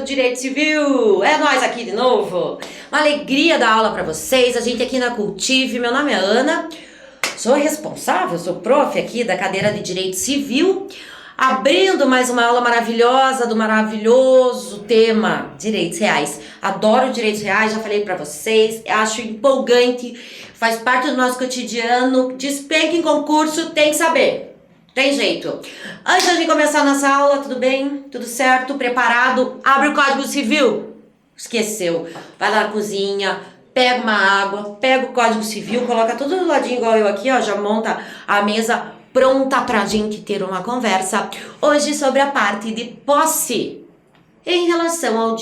Direito Civil! É nós aqui de novo! Uma alegria dar aula para vocês, a gente aqui na Cultive. Meu nome é Ana, sou responsável, sou prof aqui da cadeira de Direito Civil, abrindo mais uma aula maravilhosa do maravilhoso tema Direitos Reais. Adoro direitos reais, já falei para vocês, acho empolgante, faz parte do nosso cotidiano, despenca em concurso, tem que saber. Tem jeito. Antes de começar nossa aula, tudo bem? Tudo certo? Preparado? Abre o Código Civil. Esqueceu. Vai lá na cozinha, pega uma água, pega o Código Civil, coloca tudo do ladinho igual eu aqui, ó, já monta a mesa pronta pra gente ter uma conversa. Hoje sobre a parte de posse em relação aos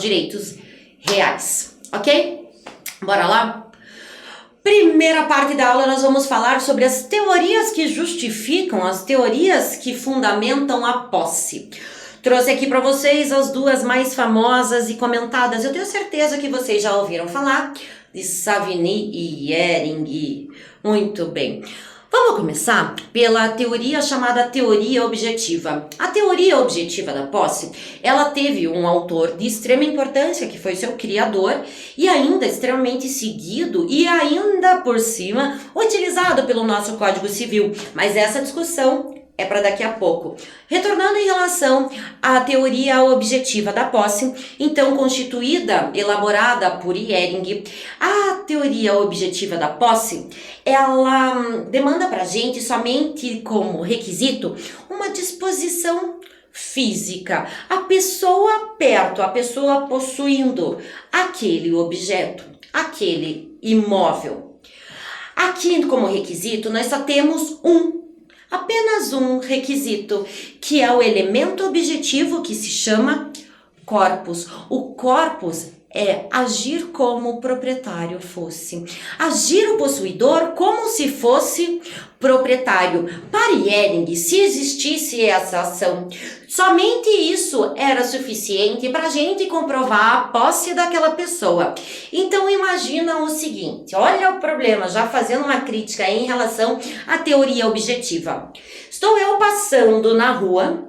direitos reais, ok? Bora lá? Primeira parte da aula nós vamos falar sobre as teorias que justificam, as teorias que fundamentam a posse. Trouxe aqui para vocês as duas mais famosas e comentadas. Eu tenho certeza que vocês já ouviram falar de Savigny e Hering. Muito bem. Vamos começar pela teoria chamada teoria objetiva. A teoria objetiva da posse, ela teve um autor de extrema importância, que foi seu criador, e ainda extremamente seguido e ainda por cima utilizado pelo nosso Código Civil. Mas essa discussão é para daqui a pouco. Retornando em relação à teoria objetiva da posse, então constituída, elaborada por Hering, a teoria objetiva da posse, ela demanda para a gente somente como requisito uma disposição física, a pessoa perto, a pessoa possuindo aquele objeto, aquele imóvel. Aqui como requisito nós só temos apenas um requisito, que é o elemento objetivo que se chama corpus. O corpus é agir como o proprietário fosse. Agir o possuidor como se fosse proprietário. Para Hering, se existisse essa ação, somente isso era suficiente para a gente comprovar a posse daquela pessoa. Então imagina o seguinte, olha o problema, já fazendo uma crítica em relação à teoria objetiva. Estou eu passando na rua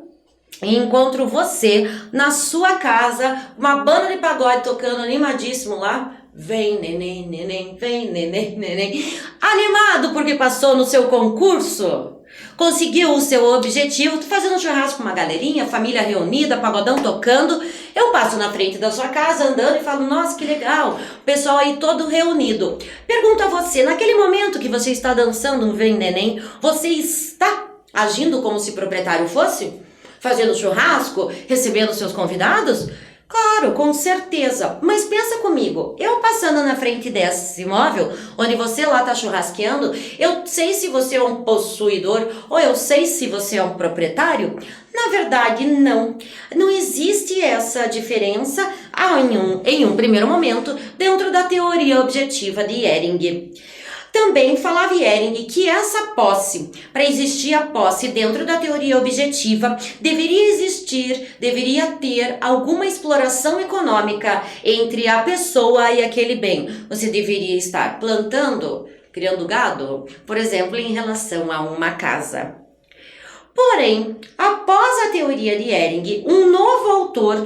e encontro você na sua casa, uma banda de pagode tocando animadíssimo lá. Vem neném, neném, vem neném, neném. Animado porque passou no seu concurso, conseguiu o seu objetivo, tô fazendo um churrasco com uma galerinha, família reunida, pagodão tocando. Eu passo na frente da sua casa andando e falo, nossa, que legal, o pessoal aí todo reunido. Pergunto a você, naquele momento que você está dançando um Vem Neném, você está agindo como se proprietário fosse? Fazendo churrasco, recebendo seus convidados? Claro, com certeza. Mas pensa comigo, eu passando na frente desse imóvel, onde você lá tá churrasqueando, eu sei se você é um possuidor ou eu sei se você é um proprietário? Na verdade, não. Não existe essa diferença em um primeiro momento dentro da teoria objetiva de Hering. Também falava Hering que essa posse, para existir a posse dentro da teoria objetiva, deveria ter alguma exploração econômica entre a pessoa e aquele bem. Você deveria estar plantando, criando gado, por exemplo, em relação a uma casa. Porém, após a teoria de Hering, um novo autor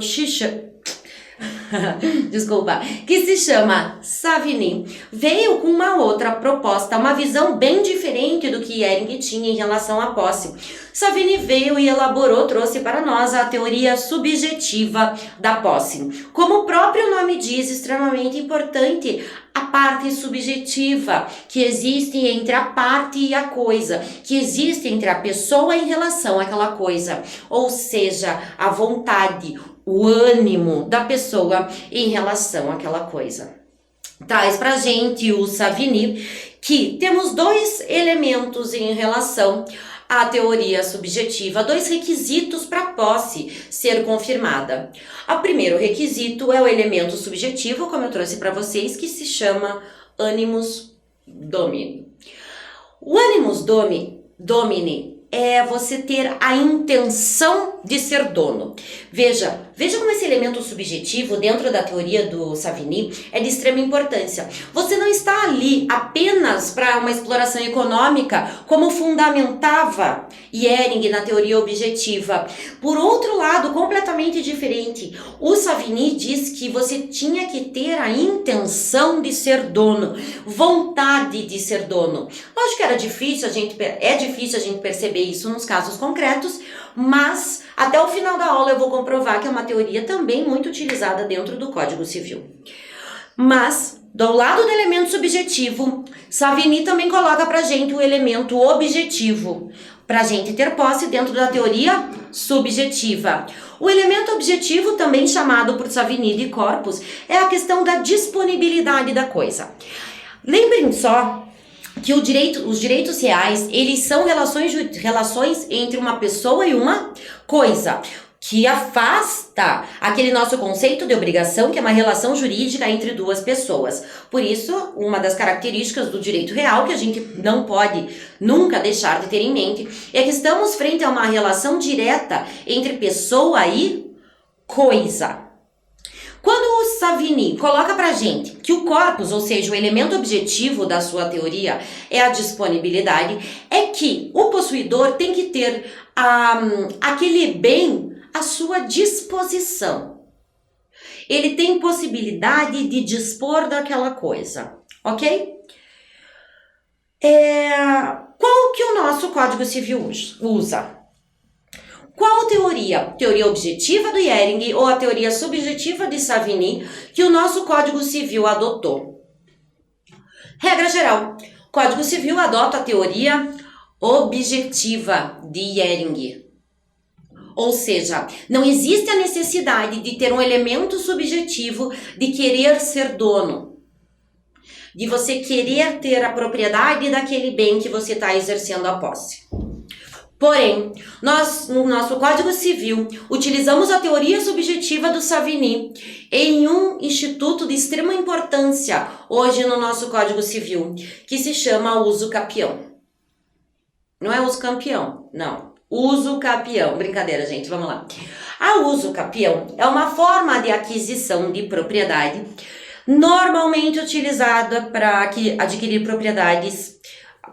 que se chama Savigny, veio com uma outra proposta, uma visão bem diferente do que Hering tinha em relação à posse. Savigny veio e elaborou, trouxe para nós a teoria subjetiva da posse. Como o próprio nome diz, extremamente importante, a parte subjetiva que existe entre a parte e a coisa, que existe entre a pessoa em relação àquela coisa, ou seja, a vontade, o ânimo da pessoa em relação àquela coisa. Traz pra gente o Savigny que temos dois elementos em relação à teoria subjetiva, dois requisitos para a posse ser confirmada. O primeiro requisito é o elemento subjetivo, como eu trouxe para vocês, que se chama animus domini. O animus domini é você ter a intenção de ser dono. Veja como esse elemento subjetivo dentro da teoria do Savigny é de extrema importância. Você não está ali apenas para uma exploração econômica, como fundamentava Ehring na teoria objetiva. Por outro lado, completamente diferente, o Savigny diz que você tinha que ter a intenção de ser dono, vontade de ser dono. Lógico que é difícil a gente perceber isso nos casos concretos, mas até o final da aula eu vou comprovar que é uma teoria também muito utilizada dentro do Código Civil. Mas, do lado do elemento subjetivo, Savigny também coloca pra gente o elemento objetivo, pra gente ter posse dentro da teoria subjetiva. O elemento objetivo, também chamado por Savigny de corpus, é a questão da disponibilidade da coisa. Lembrem só que os direitos reais, eles são relações entre uma pessoa e uma coisa, que afasta aquele nosso conceito de obrigação, que é uma relação jurídica entre duas pessoas. Por isso, uma das características do direito real, que a gente não pode nunca deixar de ter em mente, é que estamos frente a uma relação direta entre pessoa e coisa. Quando o Savigny coloca pra gente que o corpus, ou seja, o elemento objetivo da sua teoria é a disponibilidade, é que o possuidor tem que ter aquele bem à sua disposição. Ele tem possibilidade de dispor daquela coisa, ok? Qual que o nosso Código Civil usa? Qual teoria? Teoria objetiva do Ehring ou a teoria subjetiva de Savigny que o nosso Código Civil adotou? Regra geral, o Código Civil adota a teoria objetiva de Ehring. Ou seja, não existe a necessidade de ter um elemento subjetivo de querer ser dono, de você querer ter a propriedade daquele bem que você está exercendo a posse. Porém, nós, no nosso Código Civil, utilizamos a teoria subjetiva do Savigny em um instituto de extrema importância hoje no nosso Código Civil, que se chama uso capião. Não é uso campeão, não. Uso capião. Brincadeira, gente, vamos lá. A uso capião é uma forma de aquisição de propriedade normalmente utilizada para adquirir propriedades,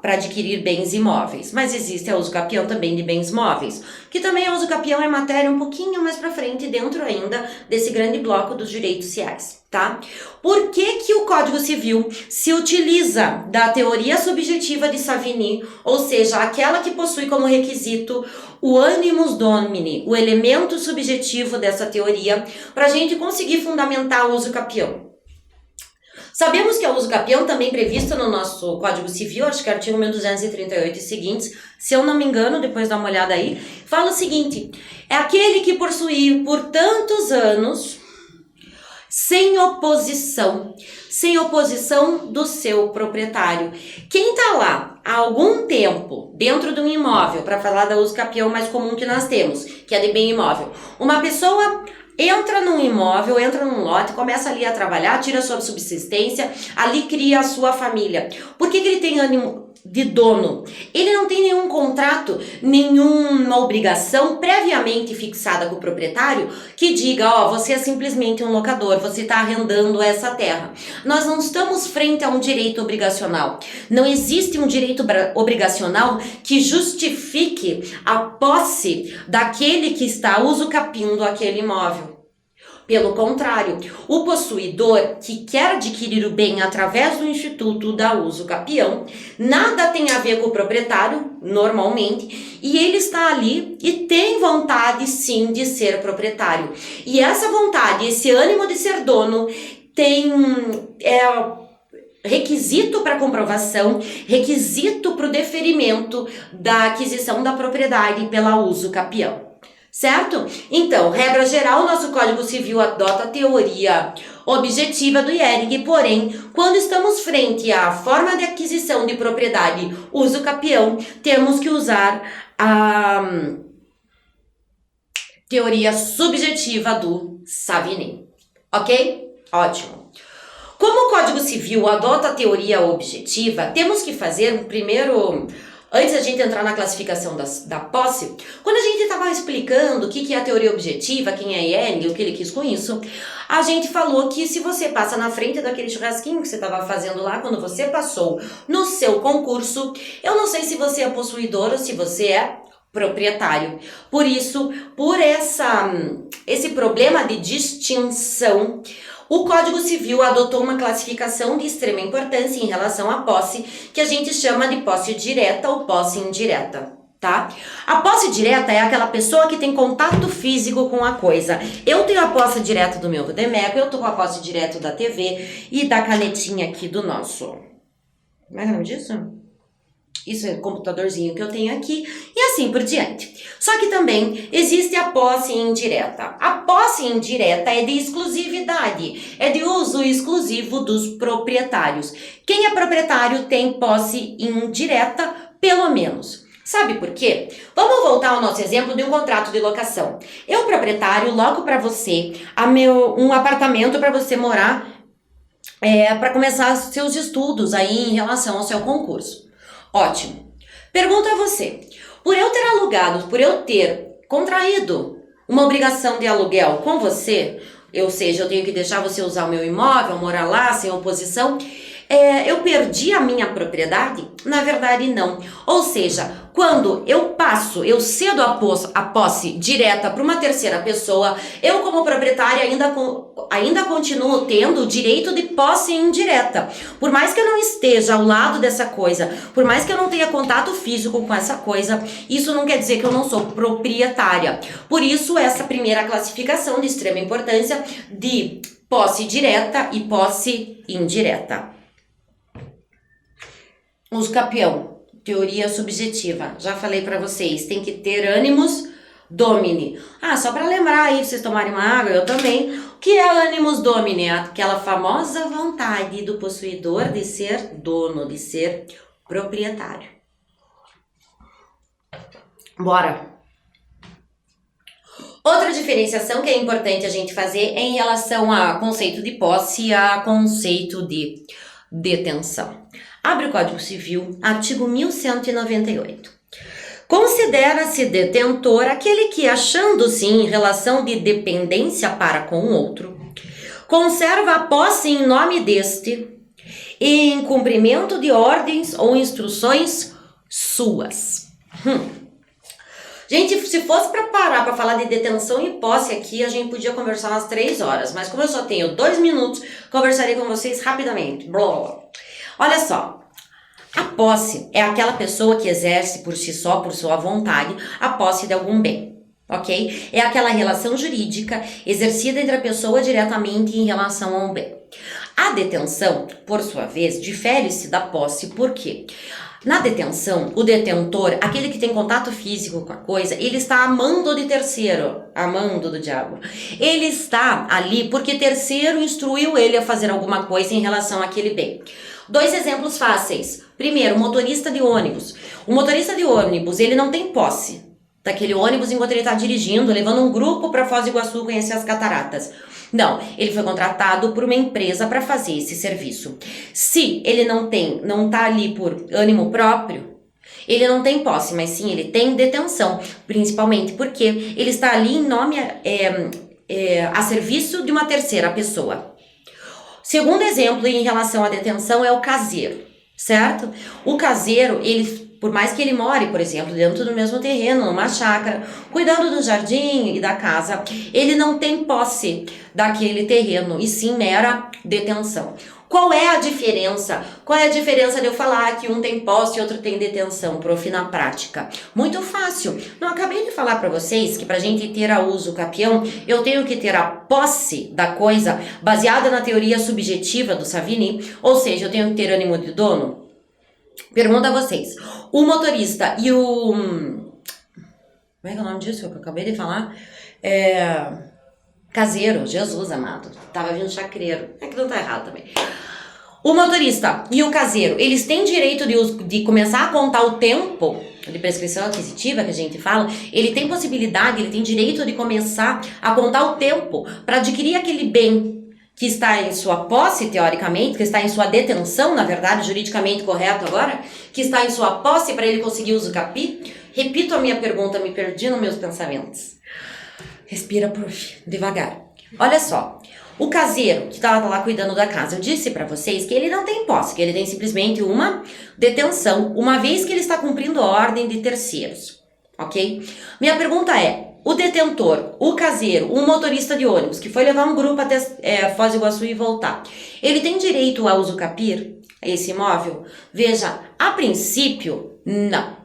para adquirir bens imóveis, mas existe a uso capião também de bens móveis, que também a uso capião é matéria um pouquinho mais para frente, dentro ainda desse grande bloco dos direitos reais, tá? Por que o Código Civil se utiliza da teoria subjetiva de Savigny, ou seja, aquela que possui como requisito o animus domini, o elemento subjetivo dessa teoria, para a gente conseguir fundamentar o uso capião? Sabemos que a uso capião também prevista no nosso Código Civil, acho que é artigo 1238 e seguintes, se eu não me engano, depois dá uma olhada aí, fala o seguinte: é aquele que possuir por tantos anos sem oposição do seu proprietário. Quem está lá há algum tempo dentro de um imóvel, para falar da uso capião mais comum que nós temos, que é de bem imóvel, uma pessoa entra num imóvel, entra num lote, começa ali a trabalhar, tira sua subsistência, ali cria a sua família. Por que ele tem ânimo de dono? Ele não tem nenhum contrato, nenhuma obrigação previamente fixada com o proprietário que diga, ó, você é simplesmente um locador, você está arrendando essa terra. Nós não estamos frente a um direito obrigacional. Não existe um direito obrigacional que justifique a posse daquele que está usucapindo aquele imóvel. Pelo contrário, o possuidor que quer adquirir o bem através do instituto da uso capião, nada tem a ver com o proprietário, normalmente, e ele está ali e tem vontade sim de ser proprietário. E essa vontade, esse ânimo de ser dono, tem requisito para comprovação, requisito para o deferimento da aquisição da propriedade pela uso capião. Certo? Então, regra geral, nosso Código Civil adota a teoria objetiva do Ehring, porém, quando estamos frente à forma de aquisição de propriedade uso capião, temos que usar a teoria subjetiva do Savigny. Ok? Ótimo. Como o Código Civil adota a teoria objetiva, temos que fazer um primeiro Antes da gente entrar na classificação da posse, quando a gente estava explicando o que é a teoria objetiva, quem é Yale, o que ele quis com isso, a gente falou que se você passa na frente daquele churrasquinho que você estava fazendo lá, quando você passou no seu concurso, eu não sei se você é possuidor ou se você é proprietário. Por isso, por esse problema de distinção, o Código Civil adotou uma classificação de extrema importância em relação à posse, que a gente chama de posse direta ou posse indireta, tá? A posse direta é aquela pessoa que tem contato físico com a coisa. Eu tenho a posse direta do meu Vademécum, eu tô com a posse direta da TV e da canetinha aqui do nosso... Como é o nome disso? Isso é o computadorzinho que eu tenho aqui e assim por diante. Só que também existe a posse indireta. A posse indireta é de exclusividade, é de uso exclusivo dos proprietários. Quem é proprietário tem posse indireta, pelo menos. Sabe por quê? Vamos voltar ao nosso exemplo de um contrato de locação. Eu, proprietário, loco para você um apartamento para você morar, para começar seus estudos aí em relação ao seu concurso. Ótimo. Pergunto a você, por eu ter alugado, por eu ter contraído uma obrigação de aluguel com você, ou seja, eu tenho que deixar você usar o meu imóvel, morar lá sem oposição, eu perdi a minha propriedade? Na verdade, não. Ou seja, quando eu cedo a posse direta para uma terceira pessoa, eu como proprietária ainda continuo tendo o direito de posse indireta. Por mais que eu não esteja ao lado dessa coisa, por mais que eu não tenha contato físico com essa coisa, isso não quer dizer que eu não sou proprietária. Por isso, essa primeira classificação de extrema importância de posse direta e posse indireta. Uso capião, teoria subjetiva. Já falei para vocês, tem que ter animus domini. Só para lembrar aí, vocês tomarem uma água, eu também. O que é animus domini? Aquela famosa vontade do possuidor de ser dono, de ser proprietário. Bora! Outra diferenciação que é importante a gente fazer é em relação a conceito de posse e a conceito de detenção. Abre o Código Civil, artigo 1198. Considera-se detentor aquele que, achando-se em relação de dependência para com o outro, conserva a posse em nome deste e em cumprimento de ordens ou instruções suas. Gente, se fosse para parar para falar de detenção e posse aqui, a gente podia conversar umas 3 horas, mas como eu só tenho 2 minutos, conversarei com vocês rapidamente. Olha só, a posse é aquela pessoa que exerce por si só, por sua vontade, a posse de algum bem, ok? É aquela relação jurídica exercida entre a pessoa diretamente em relação a um bem. A detenção, por sua vez, difere-se da posse, por quê? Na detenção, o detentor, aquele que tem contato físico com a coisa, ele está amando de terceiro, amando do diabo. Ele está ali porque terceiro instruiu ele a fazer alguma coisa em relação àquele bem. 2 exemplos fáceis. Primeiro, motorista de ônibus. O motorista de ônibus, ele não tem posse daquele ônibus enquanto ele está dirigindo, levando um grupo para Foz do Iguaçu conhecer as cataratas. Não, ele foi contratado por uma empresa para fazer esse serviço. Se ele não está ali por ânimo próprio, ele não tem posse, mas sim ele tem detenção, principalmente porque ele está ali em nome a serviço de uma terceira pessoa. Segundo exemplo em relação à detenção é o caseiro, certo? O caseiro, por mais que ele more, por exemplo, dentro do mesmo terreno, numa chácara, cuidando do jardim e da casa, ele não tem posse daquele terreno, e sim mera detenção. Qual é a diferença? Qual é a diferença de eu falar que um tem posse e outro tem detenção, prof, na prática? Muito fácil. Não acabei de falar para vocês que para a gente ter a uso capião, eu tenho que ter a posse da coisa baseada na teoria subjetiva do Savini, ou seja, eu tenho que ter ânimo de dono? Pergunta a vocês. O motorista e o... Como é que é o nome disso que eu acabei de falar? Caseiro, Jesus amado. Tava vindo chacreiro. É que não tá errado também. O motorista e o caseiro, eles têm direito de começar a contar o tempo de prescrição aquisitiva que a gente fala. Ele tem possibilidade, ele tem direito de começar a contar o tempo para adquirir aquele bem que está em sua posse, teoricamente, que está em sua detenção, na verdade, juridicamente correto agora, que está em sua posse para ele conseguir usucapi? Repito a minha pergunta, me perdi nos meus pensamentos. Respira, prof, devagar. Olha só, o caseiro que estava lá cuidando da casa, eu disse para vocês que ele não tem posse, que ele tem simplesmente uma detenção, uma vez que ele está cumprindo ordem de terceiros, ok? Minha pergunta é, o detentor, o caseiro, um motorista de ônibus que foi levar um grupo até Foz do Iguaçu e voltar, ele tem direito a usucapir esse imóvel? Veja, a princípio, não.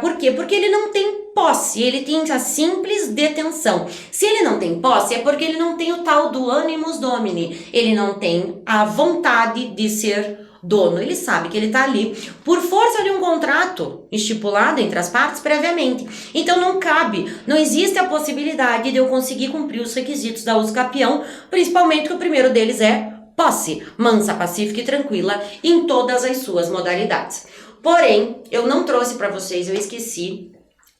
Por quê? Porque ele não tem posse, ele tem a simples detenção. Se ele não tem posse, é porque ele não tem o tal do animus domini, ele não tem a vontade de ser dono, ele sabe que ele está ali por força de um contrato estipulado entre as partes previamente. Então não cabe, não existe a possibilidade de eu conseguir cumprir os requisitos da usucapião, principalmente que o primeiro deles é posse, mansa, pacífica e tranquila em todas as suas modalidades. Porém, eu não trouxe para vocês, eu esqueci,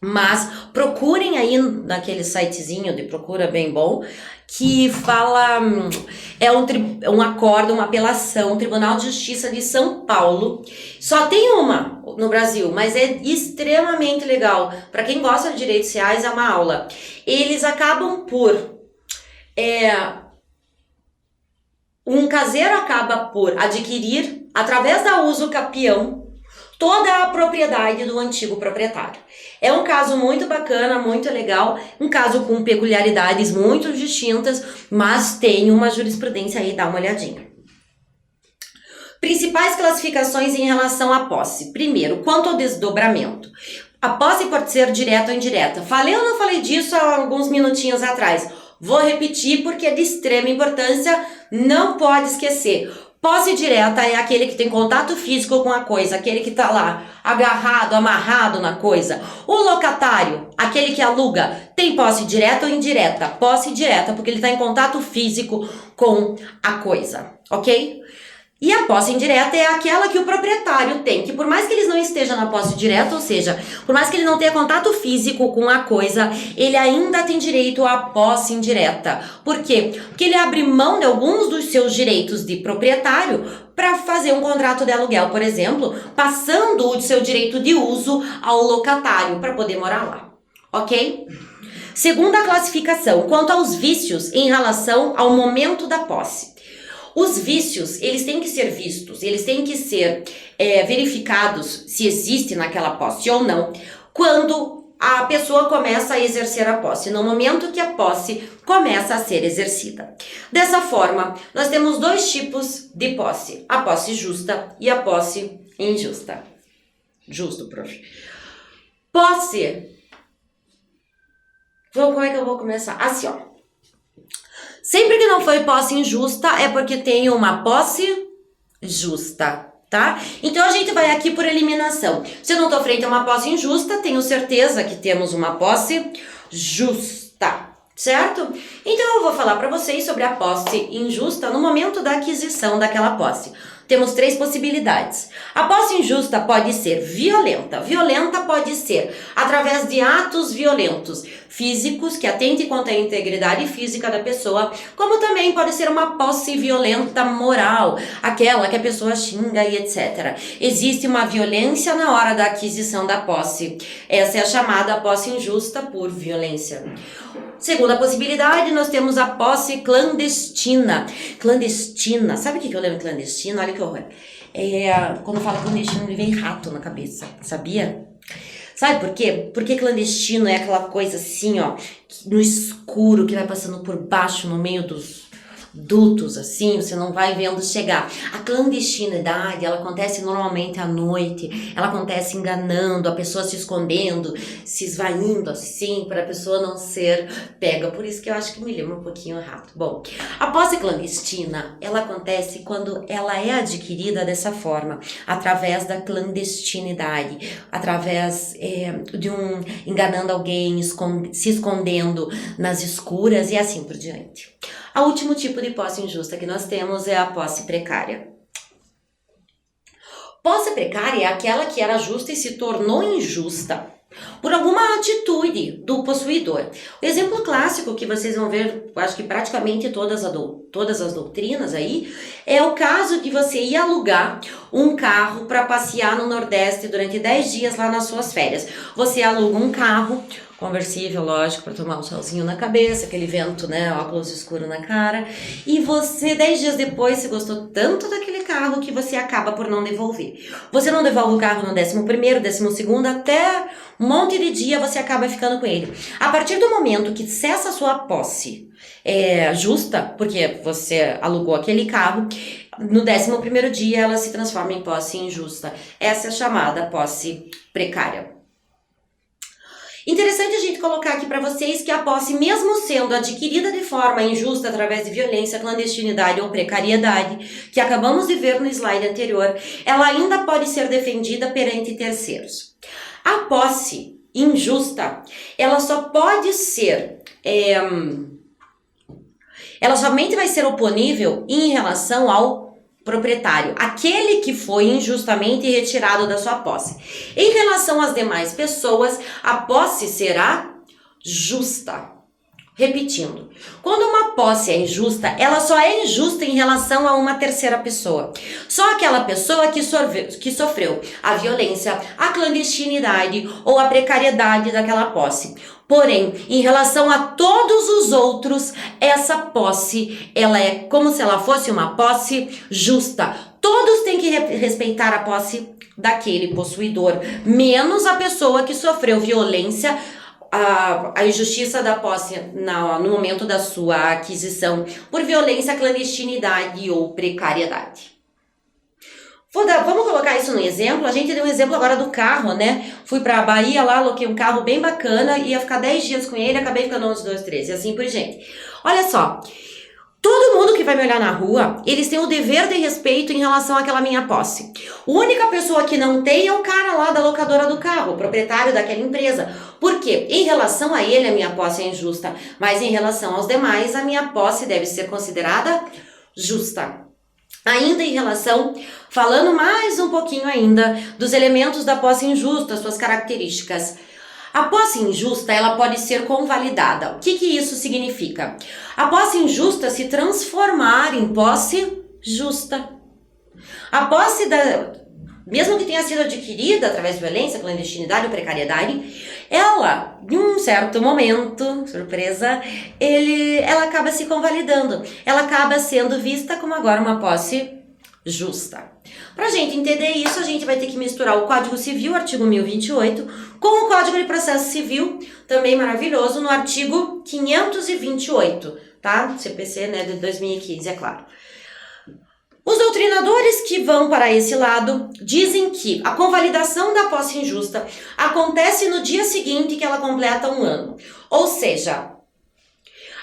mas procurem aí naquele sitezinho de procura bem bom, que fala, um acordo, uma apelação, Tribunal de Justiça de São Paulo. Só tem uma no Brasil, mas é extremamente legal. Para quem gosta de direitos reais, é uma aula. Eles acabam por... um caseiro acaba por adquirir, através da usucapião, toda a propriedade do antigo proprietário. É um caso muito bacana, muito legal, um caso com peculiaridades muito distintas, mas tem uma jurisprudência aí, dá uma olhadinha. Principais classificações em relação à posse. Primeiro, quanto ao desdobramento. A posse pode ser direta ou indireta. Falei ou não falei disso há alguns minutinhos atrás? Vou repetir porque é de extrema importância, não pode esquecer. Posse direta é aquele que tem contato físico com a coisa, aquele que está lá agarrado, amarrado na coisa. O locatário, aquele que aluga, tem posse direta ou indireta? Posse direta, porque ele está em contato físico com a coisa, ok? E a posse indireta é aquela que o proprietário tem, que por mais que ele não esteja na posse direta, ou seja, por mais que ele não tenha contato físico com a coisa, ele ainda tem direito à posse indireta. Por quê? Porque ele abre mão de alguns dos seus direitos de proprietário para fazer um contrato de aluguel, por exemplo, passando o seu direito de uso ao locatário para poder morar lá, ok? Segunda classificação, quanto aos vícios em relação ao momento da posse. Os vícios, eles têm que ser vistos, eles têm que ser verificados se existe naquela posse ou não, quando a pessoa começa a exercer a posse, no momento que a posse começa a ser exercida. Dessa forma, nós temos dois tipos de posse, a posse justa e a posse injusta. Justo, prof. Posse. Como é que eu vou começar? Assim, ó. Sempre que não foi posse injusta, é porque tem uma posse justa, tá? Então, a gente vai aqui por eliminação. Se eu não tô frente a uma posse injusta, tenho certeza que temos uma posse justa, certo? Então, eu vou falar para vocês sobre a posse injusta no momento da aquisição daquela posse. Temos três possibilidades. A posse injusta pode ser violenta. Violenta pode ser através de atos violentos físicos que atentem contra a integridade física da pessoa, como também pode ser uma posse violenta moral, aquela que a pessoa xinga e etc. Existe uma violência na hora da aquisição da posse. Essa é a chamada posse injusta por violência. Segunda possibilidade, nós temos a posse clandestina. Clandestina, sabe o que eu lembro de clandestina? Olha que horror. Quando eu falo clandestino, me vem rato na cabeça, sabia? Sabe por quê? Porque clandestino é aquela coisa assim, ó, no escuro, que vai passando por baixo, no meio dos dutos, assim, você não vai vendo chegar. A clandestinidade, ela acontece normalmente à noite, ela acontece enganando, a pessoa se escondendo, se esvaindo, assim, para a pessoa não ser pega. Por isso que eu acho que me lembra um pouquinho rato. Bom, a posse clandestina, ela acontece quando ela é adquirida dessa forma, através da clandestinidade, através de enganando alguém, se escondendo nas escuras e assim por diante. O último tipo de posse injusta que nós temos é a posse precária. Posse precária é aquela que era justa e se tornou injusta por alguma atitude do possuidor. O exemplo clássico que vocês vão ver, acho que praticamente todas as doutrinas aí, é o caso de você ir alugar um carro para passear no Nordeste durante 10 dias lá nas suas férias. Você aluga um carro conversível, lógico, para tomar um solzinho na cabeça, aquele vento, né, óculos escuro na cara, e você, 10 dias depois, você gostou tanto daquele carro que você acaba por não devolver. Você não devolve o carro no 11º, 12º, até um monte de dia você acaba ficando com ele. A partir do momento que cessa a sua posse justa, porque você alugou aquele carro, no 11º dia ela se transforma em posse injusta. Essa é a chamada posse precária. Interessante a gente colocar aqui para vocês que a posse, mesmo sendo adquirida de forma injusta através de violência, clandestinidade ou precariedade, que acabamos de ver no slide anterior, ela ainda pode ser defendida perante terceiros. A posse injusta, ela só pode ser, ela somente vai ser oponível em relação ao proprietário, aquele que foi injustamente retirado da sua posse. Em relação às demais pessoas, a posse será justa. Repetindo, quando uma posse é injusta, ela só é injusta em relação a uma terceira pessoa. Só aquela pessoa que sofreu a violência, a clandestinidade ou a precariedade daquela posse. Porém, em relação a todos os outros, essa posse, ela é como se ela fosse uma posse justa. Todos têm que respeitar a posse daquele possuidor, menos a pessoa que sofreu violência, a injustiça da posse no momento da sua aquisição por violência, clandestinidade ou precariedade. Vamos colocar isso no exemplo. A gente deu um exemplo agora do carro, né? Fui pra Bahia lá, aloquei um carro bem bacana, ia ficar 10 dias com ele, acabei ficando 11, 12, 13 e assim por diante. Olha só, todo mundo que vai me olhar na rua, eles têm o dever de respeito em relação àquela minha posse. A única pessoa que não tem é o cara lá da locadora do carro, o proprietário daquela empresa. Por quê? Em relação a ele, a minha posse é injusta, mas em relação aos demais, a minha posse deve ser considerada justa. Ainda em relação, falando mais um pouquinho ainda dos elementos da posse injusta, suas características. A posse injusta, ela pode ser convalidada. O que isso significa? A posse injusta se transformar em posse justa. A posse, mesmo que tenha sido adquirida através de violência, clandestinidade ou precariedade, ela, em um certo momento, surpresa, ela acaba se convalidando. Ela acaba sendo vista como agora uma posse justa. Pra gente entender isso, a gente vai ter que misturar o Código Civil, artigo 1028, com o Código de Processo Civil, também maravilhoso, no artigo 528, tá? CPC, né, de 2015, é claro. Os doutrinadores que vão para esse lado dizem que a convalidação da posse injusta acontece no dia seguinte que ela completa um ano. Ou seja,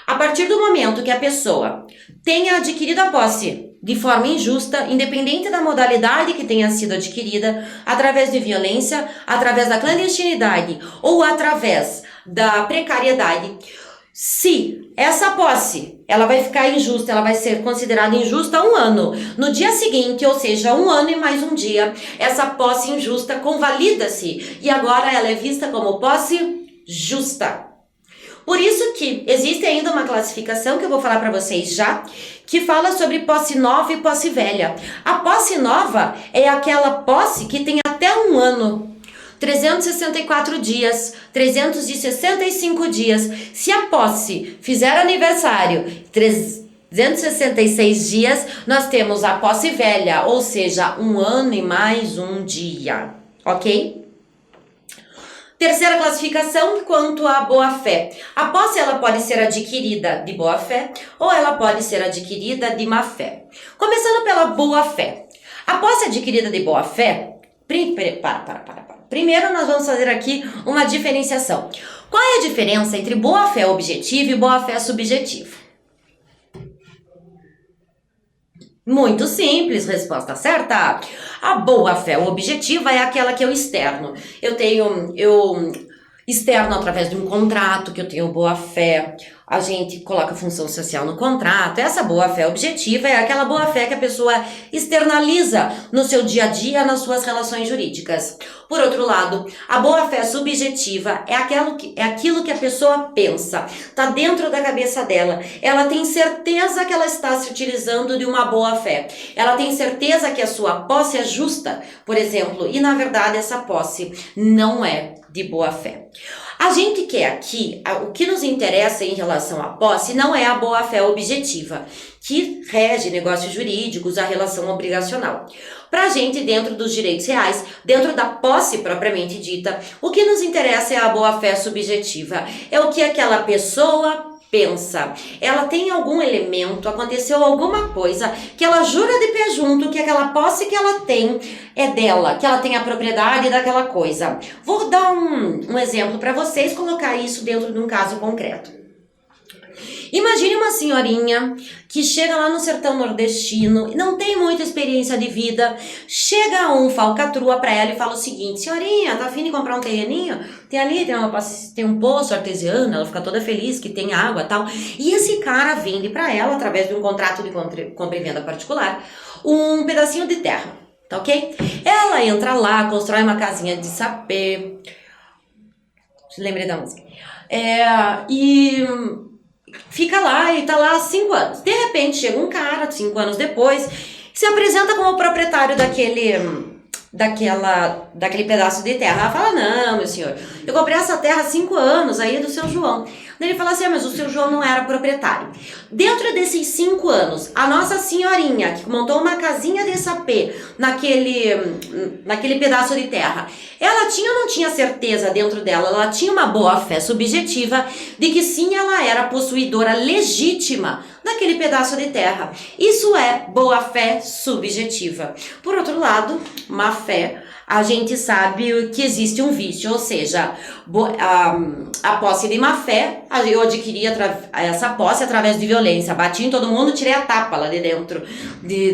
a partir do momento que a pessoa tenha adquirido a posse de forma injusta, independente da modalidade que tenha sido adquirida, através de violência, através da clandestinidade ou através da precariedade, se essa posse ela vai ficar injusta, ela vai ser considerada injusta um ano. No dia seguinte, ou seja, um ano e mais um dia, essa posse injusta convalida-se e agora ela é vista como posse justa. Por isso que existe ainda uma classificação que eu vou falar para vocês já, que fala sobre posse nova e posse velha. A posse nova é aquela posse que tem até um ano, 364 dias, 365 dias. Se a posse fizer aniversário 366 dias, nós temos a posse velha, ou seja, um ano e mais um dia, ok? Terceira classificação, quanto à boa-fé. A posse ela pode ser adquirida de boa-fé ou ela pode ser adquirida de má-fé. Começando pela boa-fé. A posse adquirida de boa-fé... Primeiro nós vamos fazer aqui uma diferenciação. Qual é a diferença entre boa-fé objetiva e boa-fé subjetiva? Muito simples, resposta certa. A boa-fé objetiva é aquela que eu externo. Eu externo através de um contrato, que eu tenho boa-fé, a gente coloca função social no contrato. Essa boa-fé objetiva é aquela boa-fé que a pessoa externaliza no seu dia a dia, nas suas relações jurídicas. Por outro lado, a boa-fé subjetiva é aquilo que a pessoa pensa, está dentro da cabeça dela. Ela tem certeza que ela está se utilizando de uma boa-fé. Ela tem certeza que a sua posse é justa, por exemplo, e na verdade essa posse não é de boa-fé. A gente quer aqui, o que nos interessa em relação à posse não é a boa-fé objetiva, que rege negócios jurídicos, a relação obrigacional. Para a gente, dentro dos direitos reais, dentro da posse propriamente dita, o que nos interessa é a boa-fé subjetiva. É o que aquela pessoa pensa. Ela tem algum elemento, aconteceu alguma coisa que ela jura de pé junto que aquela posse que ela tem é dela, que ela tem a propriedade daquela coisa. Vou dar um exemplo para vocês, colocar isso dentro de um caso concreto. Imagine uma senhorinha que chega lá no sertão nordestino, não tem muita experiência de vida, chega um falcatrua para ela e fala o seguinte: senhorinha, tá afim de comprar um terreninho? Tem ali, tem um poço artesiano, ela fica toda feliz que tem água e tal. E esse cara vende para ela, através de um contrato de compra e venda particular, um pedacinho de terra, tá ok? Ela entra lá, constrói uma casinha de sapê. Lembrei da música. E fica lá e tá lá há 5 anos. De repente chega um cara, 5 anos depois, se apresenta como proprietário daquele pedaço de terra. Ela fala: não, meu senhor, eu comprei essa terra há 5 anos aí do seu João. Ele fala assim: mas o seu João não era proprietário. Dentro desses 5 anos, a nossa senhorinha que montou uma casinha de sapê naquele pedaço de terra, ela tinha ou não tinha certeza dentro dela? Ela tinha uma boa fé subjetiva de que sim, ela era possuidora legítima daquele pedaço de terra. Isso é boa fé subjetiva. Por outro lado, má fé, a gente sabe que existe um vício, ou seja, a posse de má fé, eu adquiri essa posse através de violência, bati em todo mundo, tirei a tapa lá de dentro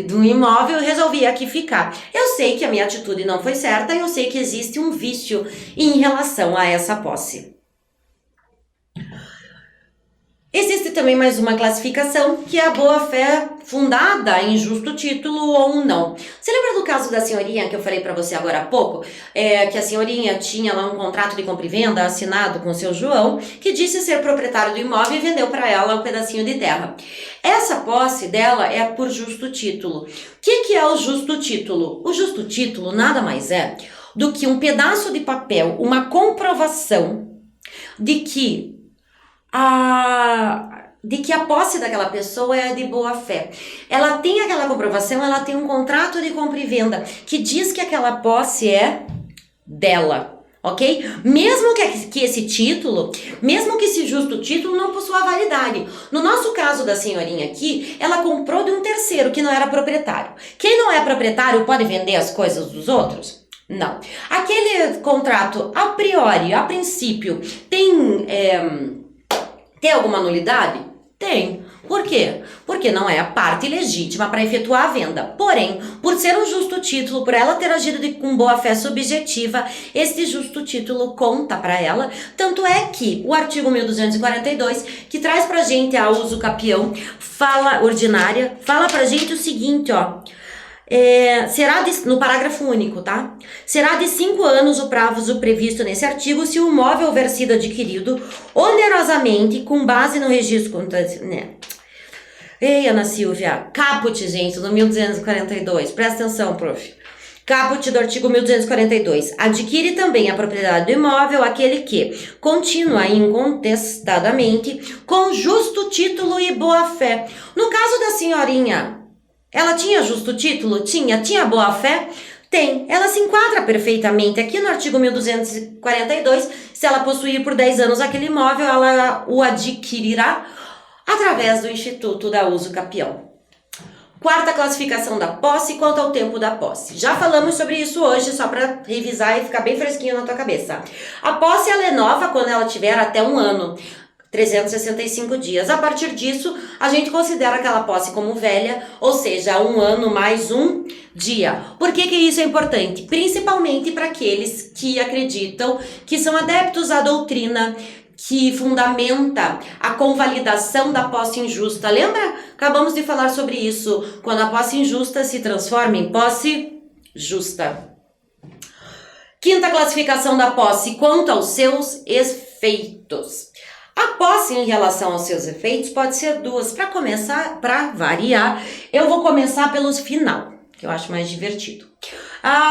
do imóvel e resolvi aqui ficar. Eu sei que a minha atitude não foi certa e eu sei que existe um vício em relação a essa posse. Existe também mais uma classificação, que é a boa-fé fundada em justo título ou não. Você lembra do caso da senhorinha que eu falei para você agora há pouco? Que a senhorinha tinha lá um contrato de compra e venda assinado com o seu João, que disse ser proprietário do imóvel e vendeu para ela um pedacinho de terra. Essa posse dela é por justo título. O que é o justo título? O justo título nada mais é do que um pedaço de papel, uma comprovação de que a posse daquela pessoa é de boa fé. Ela tem aquela comprovação, ela tem um contrato de compra e venda que diz que aquela posse é dela, ok? Mesmo que esse título, mesmo que esse justo título não possua validade. No nosso caso da senhorinha aqui, ela comprou de um terceiro que não era proprietário. Quem não é proprietário pode vender as coisas dos outros? Não. Aquele contrato, a priori, a princípio, tem alguma nulidade? Tem. Por quê? Porque não é a parte legítima para efetuar a venda. Porém, por ser um justo título, por ela ter agido com boa-fé subjetiva, esse justo título conta para ela. Tanto é que o artigo 1242, que traz pra gente a uso capião, ordinária, fala pra gente o seguinte, ó. No parágrafo único, tá? Será de 5 anos o prazo previsto nesse artigo se o imóvel houver sido adquirido onerosamente com base no registro, né? Ei, Ana Silvia, caput, gente, do 1242, presta atenção, prof. Caput do artigo 1242. Adquire também a propriedade do imóvel aquele que continua incontestadamente com justo título e boa fé. No caso da senhorinha, ela tinha justo título? Tinha boa fé? Tem. Ela se enquadra perfeitamente aqui no artigo 1242. Se ela possuir por 10 anos aquele imóvel, ela o adquirirá através do Instituto da Uso Capião. Quarta classificação da posse quanto ao tempo da posse. Já falamos sobre isso hoje, só para revisar e ficar bem fresquinho na tua cabeça. A posse ela é nova quando ela tiver até 1 ano. 365 dias. A partir disso, a gente considera aquela posse como velha, ou seja, 1 ano mais 1 dia. Por que isso é importante? Principalmente para aqueles que acreditam, que são adeptos à doutrina, que fundamenta a convalidação da posse injusta. Lembra? Acabamos de falar sobre isso. Quando a posse injusta se transforma em posse justa. Quinta classificação da posse quanto aos seus efeitos. A posse em relação aos seus efeitos pode ser duas. Para começar, para variar, eu vou começar pelo final, que eu acho mais divertido.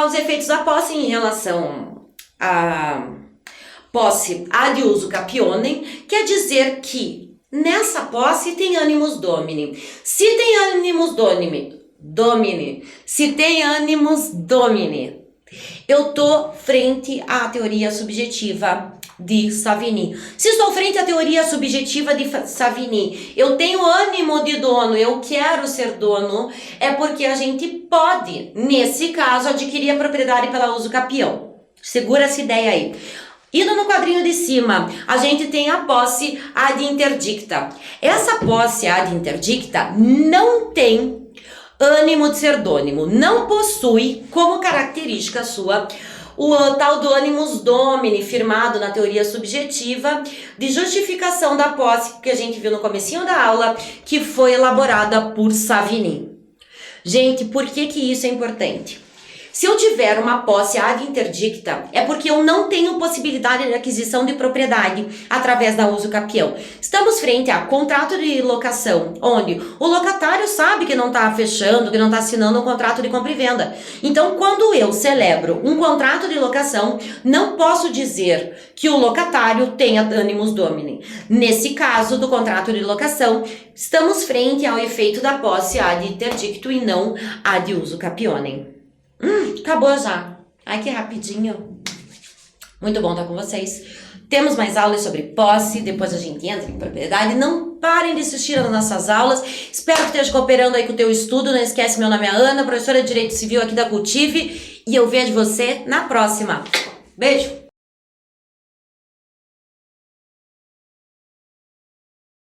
Os efeitos da posse em relação à posse ad uso capionem quer dizer que nessa posse tem animus domini. Se tem animus domini, eu tô frente à teoria subjetiva de Savigny. Se estou frente à teoria subjetiva de Savigny, eu tenho ânimo de dono, eu quero ser dono, é porque a gente pode, nesse caso, adquirir a propriedade pela uso capião. Segura essa ideia aí. Indo no quadrinho de cima, a gente tem a posse ad interdicta. Essa posse ad interdicta não tem ânimo de ser dônimo, não possui como característica sua o tal do animus domini, firmado na teoria subjetiva de justificação da posse, que a gente viu no comecinho da aula, que foi elaborada por Savigny. Gente, por que isso é importante? Se eu tiver uma posse ad interdicta, é porque eu não tenho possibilidade de aquisição de propriedade através da uso capião. Estamos frente a contrato de locação, onde o locatário sabe que não está fechando, que não está assinando um contrato de compra e venda. Então, quando eu celebro um contrato de locação, não posso dizer que o locatário tenha animus domini. Nesse caso do contrato de locação, estamos frente ao efeito da posse ad interdicto e não ad uso capionem. Acabou já. Ai, que rapidinho. Muito bom estar com vocês. Temos mais aulas sobre posse, depois a gente entra em propriedade. Não parem de assistir às nossas aulas. Espero que esteja cooperando aí com o teu estudo. Não esquece, meu nome é Ana, professora de Direito Civil aqui da Cultive. E eu vejo você na próxima. Beijo!